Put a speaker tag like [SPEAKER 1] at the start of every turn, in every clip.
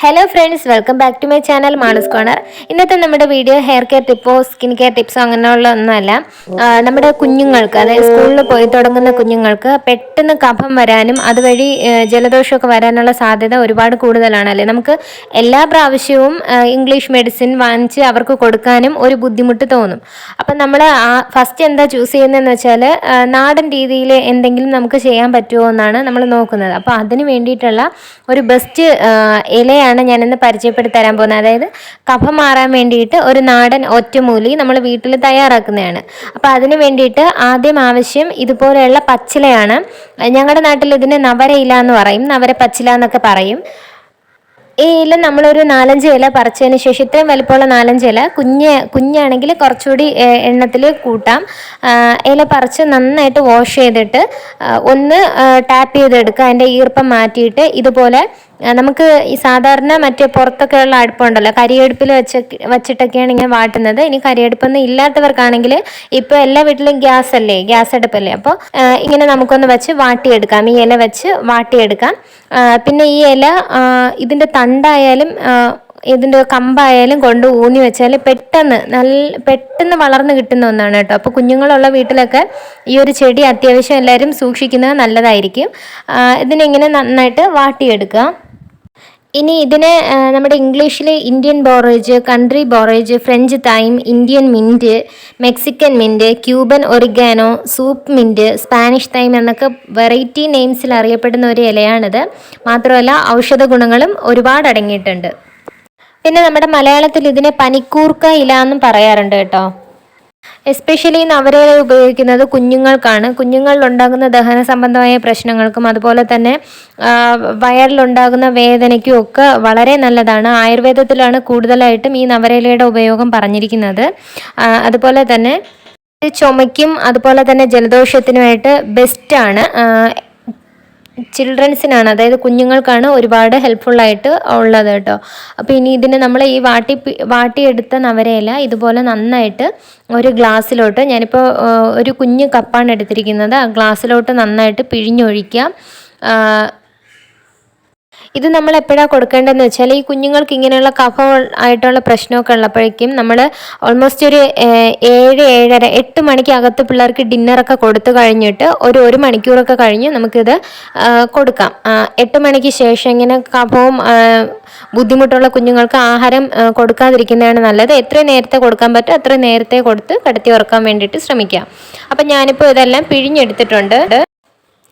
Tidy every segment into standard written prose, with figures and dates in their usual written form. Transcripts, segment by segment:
[SPEAKER 1] Hello friends, welcome back to my channel Manas corner. ഇന്നത്തെ നമ്മുടെ video hair care ടിപ്പോ skin care ടിപ്സോ അങ്ങനെയുള്ള ഒന്നുമല്ല. നമ്മുടെ കുഞ്ഞുങ്ങൾക്ക്, അതായത് സ്കൂളിൽ പോയി തുടങ്ങുന്ന കുഞ്ഞുങ്ങൾക്ക് പെട്ടെന്ന് കഫം വരാനും അതുവഴി ജലദോഷമൊക്കെ വരാനുള്ള സാധ്യത ഒരുപാട് കൂടുതലാണല്ലേ. നമുക്ക് എല്ലാ പ്രാവശ്യവും ഇംഗ്ലീഷ് മെഡിസിൻ വാങ്ങിച്ച് അവർക്ക് കൊടുക്കാനും ഒരു ബുദ്ധിമുട്ട് തോന്നും. അപ്പം നമ്മൾ ഫസ്റ്റ് എന്താ ചൂസ് ചെയ്യുന്നതെന്ന് വെച്ചാൽ നാടൻ രീതിയിൽ എന്തെങ്കിലും നമുക്ക് ചെയ്യാൻ പറ്റുമോ എന്നാണ് നമ്മൾ നോക്കുന്നത്. അപ്പോൾ അതിന് വേണ്ടിയിട്ടുള്ള ഒരു ബെസ്റ്റ് ഇലയാണ് ഞാനിന്ന് പരിചയപ്പെടുത്തി തരാൻ പോകുന്നത്. അതായത് കഫം മാറാൻ വേണ്ടിയിട്ട് ഒരു നാടൻ ഒറ്റമൂലി നമ്മൾ വീട്ടിൽ തയ്യാറാക്കുന്നതാണ്. അപ്പോൾ അതിന് വേണ്ടിയിട്ട് ആദ്യം ആവശ്യം ഇതുപോലെയുള്ള പച്ചിലയാണ്. ഞങ്ങളുടെ നാട്ടിൽ ഇതിന് നവരയില എന്ന് പറയും, നവര പച്ചില എന്നൊക്കെ പറയും. ഈ ഇല നമ്മളൊരു 4-5 ഇല പറിച്ചതിന് ശേഷം, ഇത്രയും വലിപ്പമുള്ള 4-5 ഇല, കുഞ്ഞാണെങ്കിൽ കുറച്ചുകൂടി എണ്ണത്തിൽ കൂട്ടാം. ഇല പറിച്ച് നന്നായിട്ട് വാഷ് ചെയ്തിട്ട് ഒന്ന് ടാപ്പ് ചെയ്തെടുക്കുക. അതിൻ്റെ ഈർപ്പം മാറ്റിയിട്ട് ഇതുപോലെ നമുക്ക് ഈ സാധാരണ മറ്റേ പുറത്തൊക്കെ ഉള്ള അടുപ്പുണ്ടല്ലോ, കരിയടുപ്പിൽ വച്ചിട്ടൊക്കെയാണ് ഇങ്ങനെ വാട്ടുന്നത്. ഇനി കരിയടുപ്പൊന്നും ഇല്ലാത്തവർക്കാണെങ്കിൽ ഇപ്പോൾ എല്ലാ വീട്ടിലും ഗ്യാസ് അല്ലേ, ഗ്യാസ് അടുപ്പല്ലേ, അപ്പോൾ ഇങ്ങനെ നമുക്കൊന്ന് വെച്ച് വാട്ടിയെടുക്കാം. ഈ ഇല വെച്ച് വാട്ടിയെടുക്കാം. പിന്നെ ഈ ഇല ഇതിൻ്റെ തണ്ടായാലും ഇതിൻ്റെ കമ്പായാലും കൊണ്ട് ഊന്നി വെച്ചാൽ പെട്ടെന്ന് വളർന്ന് കിട്ടുന്ന ഒന്നാണ് കേട്ടോ. അപ്പോൾ കുഞ്ഞുങ്ങളുള്ള വീട്ടിലൊക്കെ ഈ ഒരു ചെടി അത്യാവശ്യം എല്ലാവരും സൂക്ഷിക്കുന്നത് നല്ലതായിരിക്കും. ഇതിനെങ്ങനെ നന്നായിട്ട് വാട്ടിയെടുക്കുക. ഇനി ഇതിനെ നമ്മുടെ ഇംഗ്ലീഷിൽ Indian borage, country borage, French thyme, Indian mint, Mexican mint, Cuban oregano, soup mint, Spanish thyme എന്നൊക്കെ വെറൈറ്റി നെയിംസിൽ അറിയപ്പെടുന്ന ഒരു ഇലയാണിത്. മാത്രമല്ല ഔഷധ ഗുണങ്ങളും ഒരുപാട് അടങ്ങിയിട്ടുണ്ട്. പിന്നെ നമ്മുടെ മലയാളത്തിൽ ഇതിനെ പനിക്കൂർക്ക ഇല എന്നും പറയാറുണ്ട് കേട്ടോ. എസ്പെഷ്യലി നവരയില ഉപയോഗിക്കുന്നത് കുഞ്ഞുങ്ങൾക്കാണ്. കുഞ്ഞുങ്ങളിലുണ്ടാകുന്ന ദഹന സംബന്ധമായ പ്രശ്നങ്ങൾക്കും അതുപോലെ തന്നെ വയറിലുണ്ടാകുന്ന വേദനയ്ക്കും ഒക്കെ വളരെ നല്ലതാണ്. ആയുർവേദത്തിലാണ് കൂടുതലായിട്ടും ഈ നവരയിലയുടെ ഉപയോഗം പറഞ്ഞിരിക്കുന്നത്. അതുപോലെ തന്നെ ചുമയ്ക്കും അതുപോലെ തന്നെ ജലദോഷത്തിനുമായിട്ട് ബെസ്റ്റാണ്. ചിൽഡ്രൻസിനാണ്, അതായത് കുഞ്ഞുങ്ങൾക്കാണ് ഒരുപാട് ഹെൽപ്ഫുള്ളായിട്ട് ഉള്ളത് കേട്ടോ. അപ്പോൾ ഇനി ഇതിന് നമ്മൾ ഈ വാട്ടിയെടുത്ത നവരയില ഇതുപോലെ നന്നായിട്ട് ഒരു ഗ്ലാസ്സിലോട്ട്, ഞാനിപ്പോൾ ഒരു കുഞ്ഞു കപ്പാണ് എടുത്തിരിക്കുന്നത്, ആ ഗ്ലാസ്സിലോട്ട് നന്നായിട്ട് പിഴിഞ്ഞൊഴിക്കാം. ഇത് നമ്മൾ എപ്പോഴാണ് കൊടുക്കേണ്ടതെന്ന് വെച്ചാൽ, ഈ കുഞ്ഞുങ്ങൾക്ക് ഇങ്ങനെയുള്ള കഫം ആയിട്ടുള്ള പ്രശ്നമൊക്കെ ഉള്ളപ്പോഴേക്കും നമ്മൾ ഓൾമോസ്റ്റ് ഒരു 7-8 മണിക്കകത്ത് പിള്ളേർക്ക് ഡിന്നറൊക്കെ കൊടുത്തു കഴിഞ്ഞിട്ട് ഒരു മണിക്കൂറൊക്കെ കഴിഞ്ഞ് നമുക്കിത് കൊടുക്കാം. 8 മണിക്ക് ശേഷം ഇങ്ങനെ കഫവും ബുദ്ധിമുട്ടുള്ള കുഞ്ഞുങ്ങൾക്ക് ആഹാരം കൊടുക്കാതിരിക്കുന്നതാണ് നല്ലത്. എത്രയും നേരത്തെ കൊടുക്കാൻ പറ്റും അത്രയും നേരത്തെ കൊടുത്ത് കിടത്തി ഉറക്കാൻ വേണ്ടിയിട്ട് ശ്രമിക്കാം. അപ്പം ഞാനിപ്പോൾ ഇതെല്ലാം പിഴിഞ്ഞെടുത്തിട്ടുണ്ട്.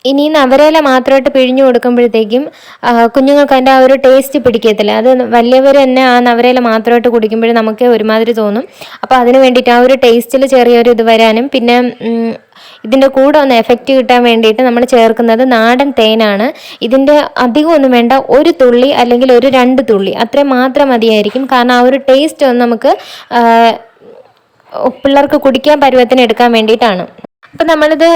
[SPEAKER 1] ഇനി നവരയില മാത്രമായിട്ട് പിഴിഞ്ഞു കൊടുക്കുമ്പോഴത്തേക്കും കുഞ്ഞുങ്ങൾക്ക് അതിൻ്റെ ആ ഒരു ടേസ്റ്റ് പിടിക്കത്തില്ല. അത് വലിയവർ തന്നെ ആ നവരയില മാത്രമായിട്ട് കുടിക്കുമ്പോഴും നമുക്ക് ഒരുമാതിരി തോന്നും. അപ്പോൾ അതിന് വേണ്ടിയിട്ട് ആ ഒരു ടേസ്റ്റിൽ ചെറിയൊരു ഇത് വരാനും പിന്നെ ഇതിൻ്റെ കൂടെ ഒന്ന് എഫക്റ്റ് കിട്ടാൻ വേണ്ടിയിട്ട് നമ്മൾ ചേർക്കുന്നത് നാടൻ തേനാണ്. ഇതിൻ്റെ അധികമൊന്നും വേണ്ട, ഒരു തുള്ളി അല്ലെങ്കിൽ ഒരു 2 തുള്ളി അത്രയും മാത്രം മതിയായിരിക്കും. കാരണം ആ ഒരു ടേസ്റ്റ് ഒന്ന് നമുക്ക് പിള്ളേർക്ക് കുടിക്കാൻ പരുവത്തിന് എടുക്കാൻ വേണ്ടിയിട്ടാണ്. അപ്പം നമ്മളിത്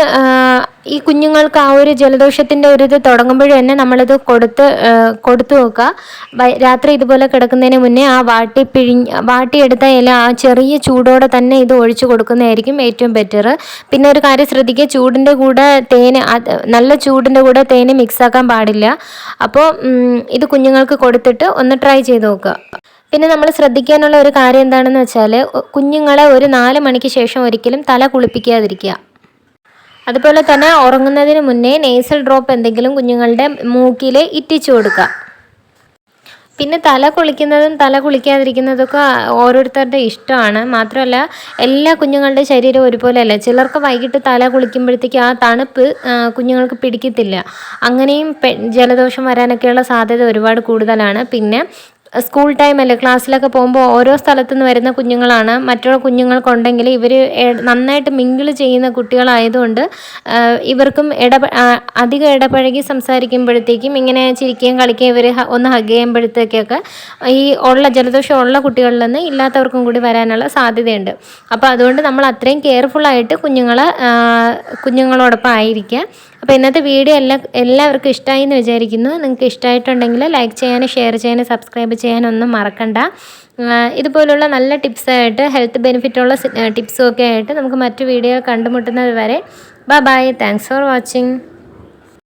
[SPEAKER 1] ഈ കുഞ്ഞുങ്ങൾക്ക് ആ ഒരു ജലദോഷത്തിൻ്റെ ഒരു ഇത് തുടങ്ങുമ്പോഴും തന്നെ നമ്മളിത് കൊടുത്തു നോക്കുക. രാത്രി ഇതുപോലെ കിടക്കുന്നതിന് മുന്നേ ആ വാട്ടിയെടുത്ത ഇല ആ ചെറിയ ചൂടോടെ തന്നെ ഇത് ഒഴിച്ചു കൊടുക്കുന്നതായിരിക്കും ഏറ്റവും ബെറ്റർ. പിന്നെ ഒരു കാര്യം ശ്രദ്ധിക്കുക, ചൂടിൻ്റെ കൂടെ നല്ല ചൂടിൻ്റെ കൂടെ തേന് മിക്സാക്കാൻ പാടില്ല. അപ്പോൾ ഇത് കുഞ്ഞുങ്ങൾക്ക് കൊടുത്തിട്ട് ഒന്ന് ട്രൈ ചെയ്ത് നോക്കുക. പിന്നെ നമ്മൾ ശ്രദ്ധിക്കാനുള്ള ഒരു കാര്യം എന്താണെന്ന് വെച്ചാൽ, കുഞ്ഞുങ്ങളെ ഒരു 4 മണിക്ക് ശേഷം ഒരിക്കലും തല കുളിപ്പിക്കാതിരിക്കുക. അതുപോലെ തന്നെ ഉറങ്ങുന്നതിന് മുന്നേ നേസൽ ഡ്രോപ്പ് എന്തെങ്കിലും കുഞ്ഞുങ്ങളുടെ മൂക്കിൽ ഇറ്റിച്ചു കൊടുക്കുക. പിന്നെ തല കുളിക്കുന്നതും തല കുളിക്കാതിരിക്കുന്നതൊക്കെ ഓരോരുത്തരുടെ ഇഷ്ടമാണ്. മാത്രമല്ല എല്ലാ കുഞ്ഞുങ്ങളുടെ ശരീരം ഒരുപോലെയല്ല. ചിലർക്ക് വൈകിട്ട് തല കുളിക്കുമ്പോഴത്തേക്ക് ആ തണുപ്പ് കുഞ്ഞുങ്ങൾക്ക് പിടിക്കത്തില്ല. അങ്ങനെയും ജലദോഷം വരാനൊക്കെയുള്ള സാധ്യത ഒരുപാട് കൂടുതലാണ്. പിന്നെ സ്കൂൾ ടൈമല്ലേ, ക്ലാസ്സിലൊക്കെ പോകുമ്പോൾ ഓരോ സ്ഥലത്തു നിന്ന് വരുന്ന കുഞ്ഞുങ്ങളാണ്. മറ്റുള്ള കുഞ്ഞുങ്ങൾക്കുണ്ടെങ്കിൽ ഇവർ നന്നായിട്ട് മിങ്കിൾ ചെയ്യുന്ന കുട്ടികളായതുകൊണ്ട് ഇവർക്കും അധികം ഇടപഴകി സംസാരിക്കുമ്പോഴത്തേക്കും ഇങ്ങനെ ചിരിക്കുകയും കളിക്കുകയും ഇവർ ഒന്ന് ഹഗ് ചെയ്യുമ്പോഴത്തേക്കൊക്കെ ഈ ജലദോഷം ഉള്ള കുട്ടികളിൽ നിന്ന് ഇല്ലാത്തവർക്കും കൂടി വരാനുള്ള സാധ്യതയുണ്ട്. അപ്പോൾ അതുകൊണ്ട് നമ്മൾ അത്രയും കെയർഫുള്ളായിട്ട് കുഞ്ഞുങ്ങളോടൊപ്പം ആയിരിക്കുക. അപ്പോൾ ഇന്നത്തെ വീഡിയോ എല്ലാവർക്കും ഇഷ്ടമായി എന്ന് വിചാരിക്കുന്നു. നിങ്ങൾക്ക് ഇഷ്ടമായിട്ടുണ്ടെങ്കിൽ ലൈക്ക് ചെയ്യാനും ഷെയർ ചെയ്യാനും സബ്സ്ക്രൈബ് ചെയ്യാനൊന്നും മറക്കണ്ട. ഇതുപോലുള്ള നല്ല ടിപ്സായിട്ട് ഹെൽത്ത് ബെനിഫിറ്റുള്ള ടിപ്സും ഒക്കെ ആയിട്ട് നമുക്ക് മറ്റു വീഡിയോ കണ്ടുമുട്ടുന്നത് വരെ ബൈ. Thanks for watching.